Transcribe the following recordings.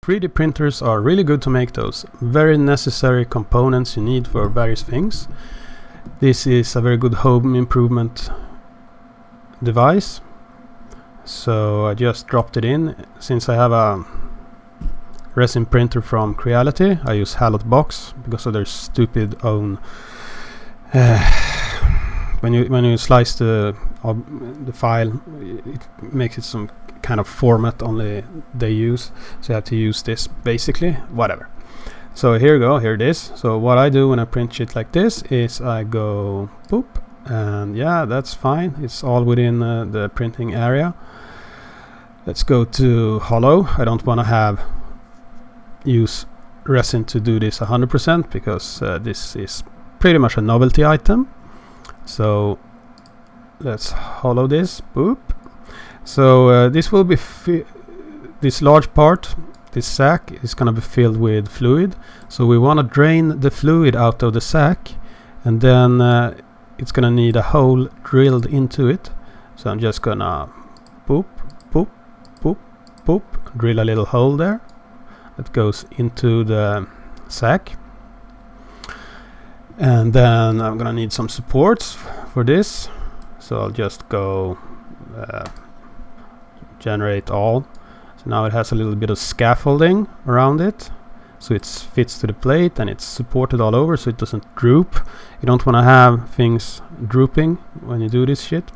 3D printers are really good to make those very necessary components you need for various things. This is a very good home improvement device. So I just dropped it in. Since I have a resin printer from Creality, I use Halot box because of their stupid own when you slice the file, it makes it some kind of format only they use, so you have to use this basically, whatever. So here you go, here it is. So what I do when I print shit like this is I go boop, and yeah, that's fine, it's all within the printing area. Let's go to hollow. I don't want to use resin to do this 100% because this is pretty much a novelty item. So let's hollow this, boop. So this will be this large part, this sack is going to be filled with fluid. So we want to drain the fluid out of the sack, and then it's going to need a hole drilled into it. So I'm just going to boop, boop, boop, boop, drill a little hole there that goes into the sack. And then I'm gonna need some supports for this, so I'll just go generate all. So now it has a little bit of scaffolding around it, so it fits to the plate and it's supported all over so it doesn't droop. You don't want to have things drooping when you do this shit.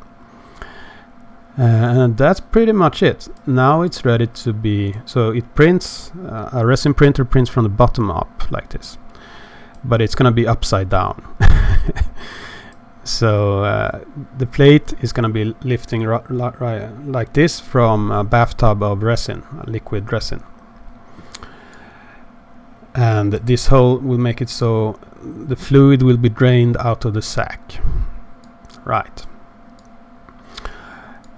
And that's pretty much it. Now it's ready to be, so it prints, a resin printer prints from the bottom up like this, but it's gonna be upside down. So the plate is gonna be lifting like this from a bathtub of resin, liquid resin, and this hole will make it so the fluid will be drained out of the sack. Right,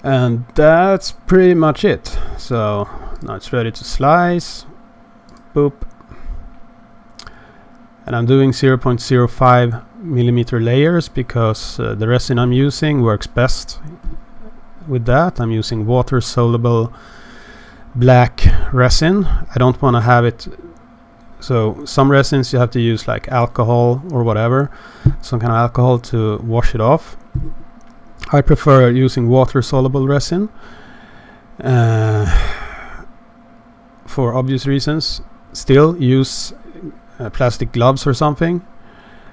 and that's pretty much it. So now it's ready to slice, boop. And I'm doing 0.05 millimeter layers because the resin I'm using works best with that. I'm using water soluble black resin. I don't want to have it, so some resins you have to use like alcohol or whatever, some kind of alcohol to wash it off. I prefer using water soluble resin for obvious reasons. Still use plastic gloves or something,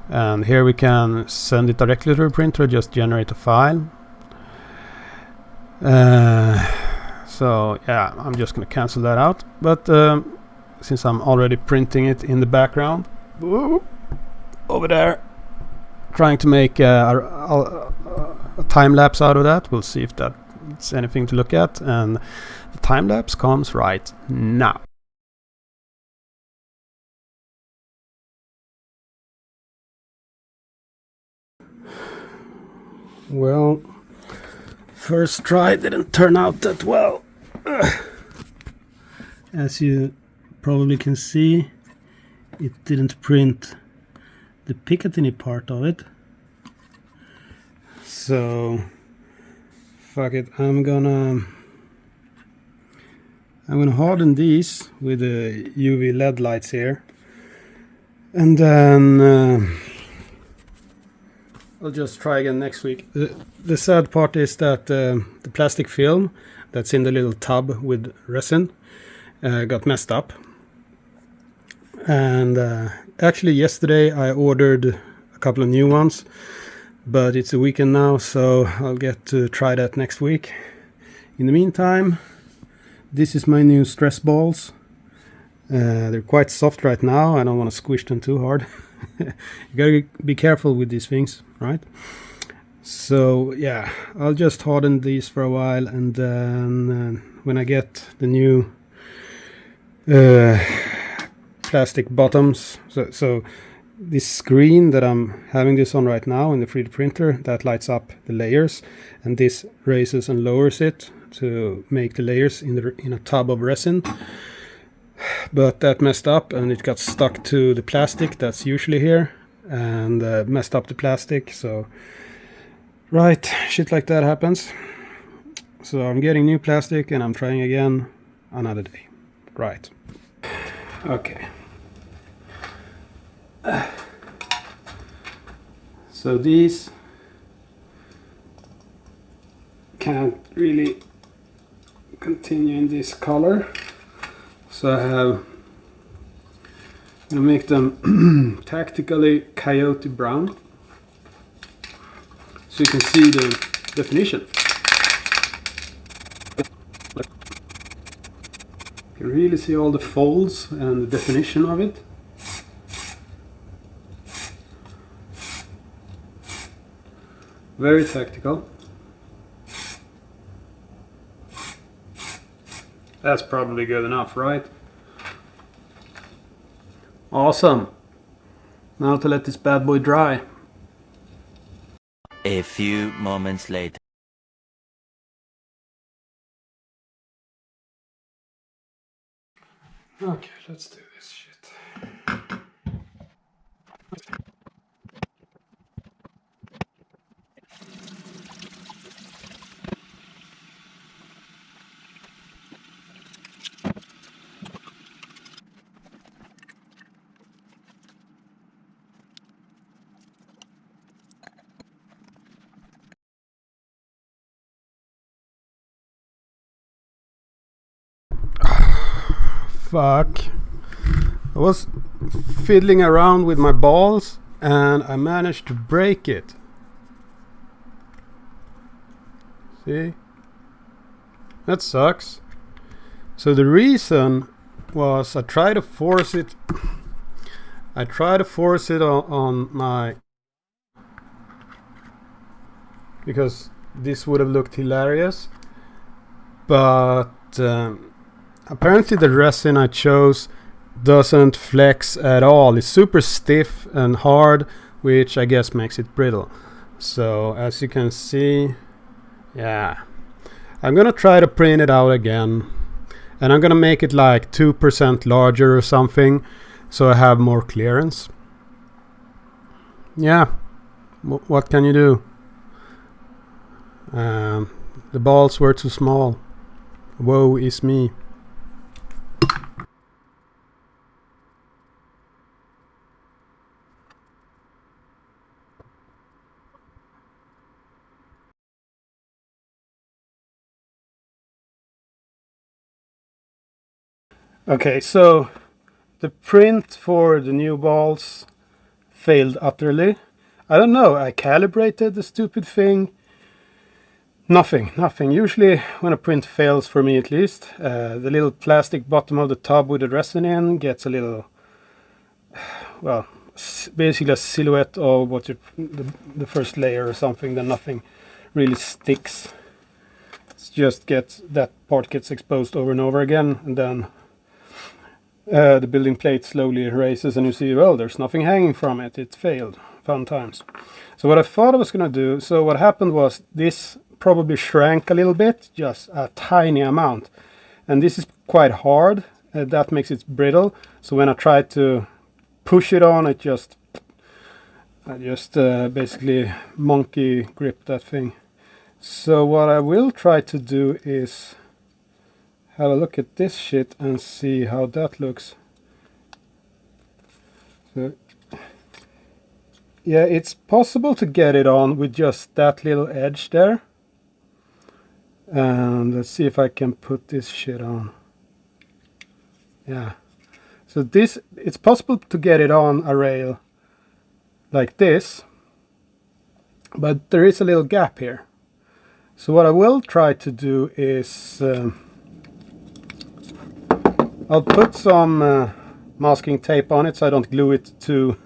and here we can send it directly to the printer, just generate a file. So yeah, I'm just gonna cancel that out, but since I'm already printing it in the background over there, trying to make a time lapse out of that, we'll see if that's anything to look at, and the time lapse comes right now. Well, first try didn't turn out that well. As you probably can see, it didn't print the Picatinny part of it. So fuck it, I'm gonna harden these with the UV LED lights here, and then I'll just try again next week. The sad part is that the plastic film that's in the little tub with resin got messed up. And actually yesterday I ordered a couple of new ones, but it's a weekend now, so I'll get to try that next week. In the meantime, this is my new stress balls. They're quite soft right now. I don't want to squish them too hard. You gotta be careful with these things, right? So yeah, I'll just harden these for a while, and then when I get the new plastic bottoms, so this screen that I'm having this on right now in the 3D printer, that lights up the layers, and this raises and lowers it to make the layers in a tub of resin. But that messed up and it got stuck to the plastic that's usually here, and messed up the plastic. So right, shit like that happens. So I'm getting new plastic and I'm trying again another day. Right. Okay. So these can't really continue in this color. So I have to make them tactically coyote brown, so you can see the definition. You can really see all the folds and the definition of it. Very tactical. That's probably good enough, right? Awesome. Now to let this bad boy dry. A few moments later. Okay, let's do this shit. Fuck. I was fiddling around with my balls and I managed to break it. See? That sucks. So the reason was I tried to force it on my, because this would have looked hilarious, but apparently the resin I chose doesn't flex at all. It's super stiff and hard, which I guess makes it brittle. So as you can see, yeah, I'm gonna try to print it out again, and I'm gonna make it like 2% larger or something, so I have more clearance. Yeah, what can you do? The balls were too small. Woe is me. Okay, so the print for the new balls failed utterly. I don't know, I calibrated the stupid thing. Nothing. Usually when a print fails, for me at least, the little plastic bottom of the tub with the resin in gets a little, well, basically a silhouette of what the first layer or something, then nothing really sticks. It's just that part gets exposed over and over again, and then the building plate slowly erases and you see, well, there's nothing hanging from it. It failed. Fun times. So what I thought I was going to do, so what happened was this probably shrank a little bit, just a tiny amount. And this is quite hard. That makes it brittle. So when I tried to push it on, I just basically monkey grip that thing. So what I will try to do is have a look at this shit and see how that looks. So yeah, it's possible to get it on with just that little edge there. And let's see if I can put this shit on. Yeah. So it's possible to get it on a rail like this, but there is a little gap here. So what I will try to do is I'll put some masking tape on it so I don't glue it to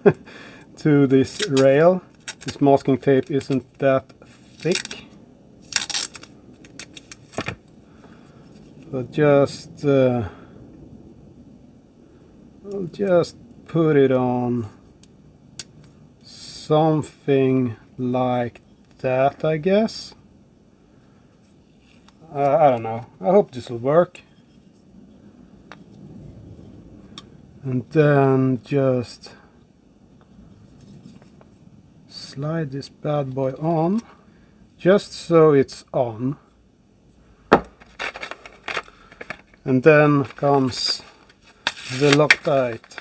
to this rail. This masking tape isn't that thick. But I'll just put it on something like that, I guess. I don't know. I hope this will work. And then just slide this bad boy on, just so it's on. And then comes the Loctite.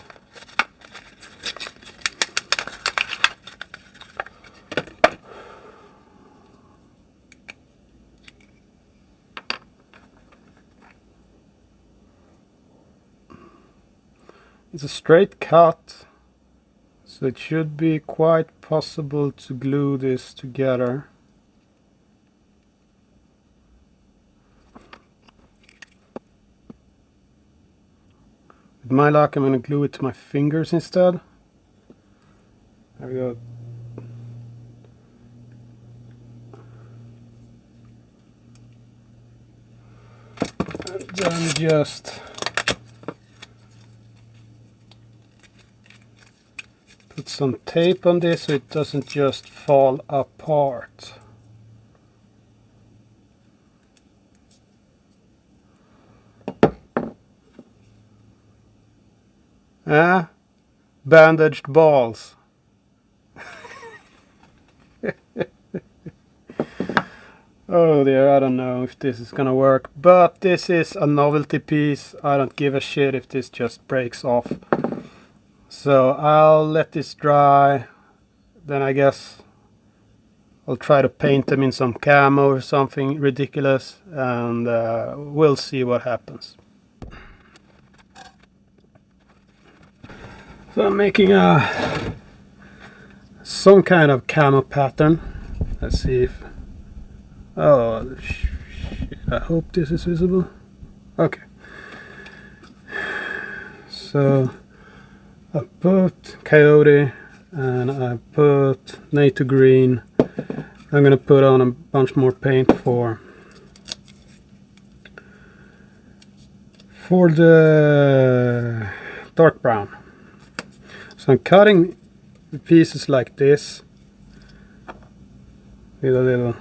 It's a straight cut, so it should be quite possible to glue this together. With my luck, I'm going to glue it to my fingers instead. There we go. And then just put some tape on this so it doesn't just fall apart. Bandaged balls. Oh dear, I don't know if this is gonna work, but this is a novelty piece. I don't give a shit if this just breaks off. So I'll let this dry, then I guess I'll try to paint them in some camo or something ridiculous, and we'll see what happens. So I'm making some kind of camo pattern. Let's see if... Oh, shit. I hope this is visible. Okay. So I put Coyote and I put NATO Green. I'm gonna put on a bunch more paint for the dark brown. So I'm cutting the pieces like this with a little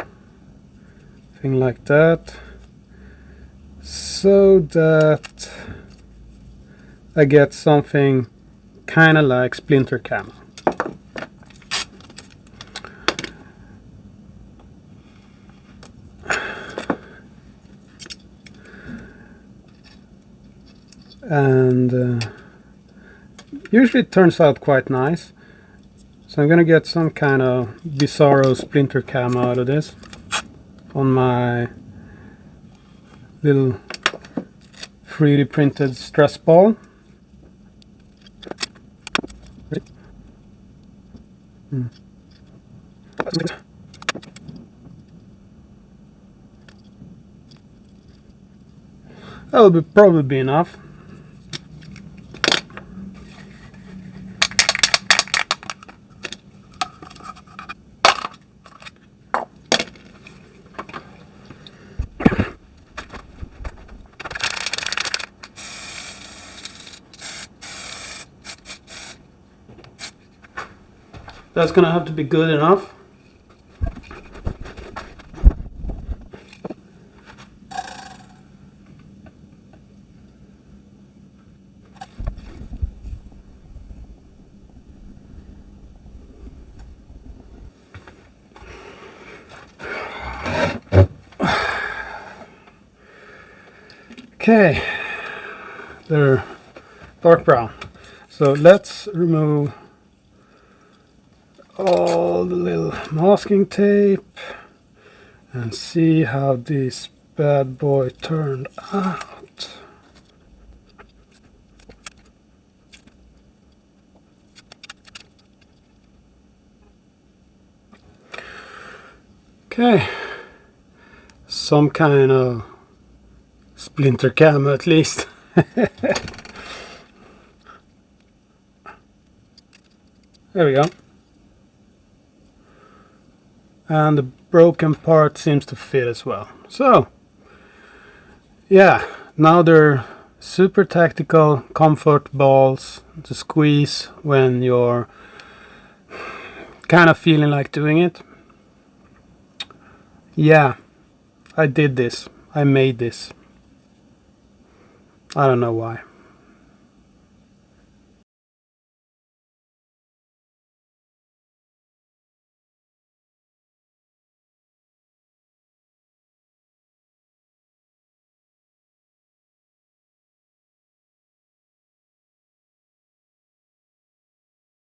thing like that, so that I get something kind of like splinter camo. And usually it turns out quite nice. So I'm gonna get some kind of bizarro splinter camo out of this on my little 3D printed stress ball. That'll probably be enough. That's gonna have to be good enough. Okay, they're dark brown. So let's remove all the little masking tape and see how this bad boy turned out. Okay, some kind of splinter camo at least. There we go. And the broken part seems to fit as well. So yeah, now they're super tactical comfort balls to squeeze when you're kind of feeling like doing it. Yeah, I did this. I made this. I don't know why.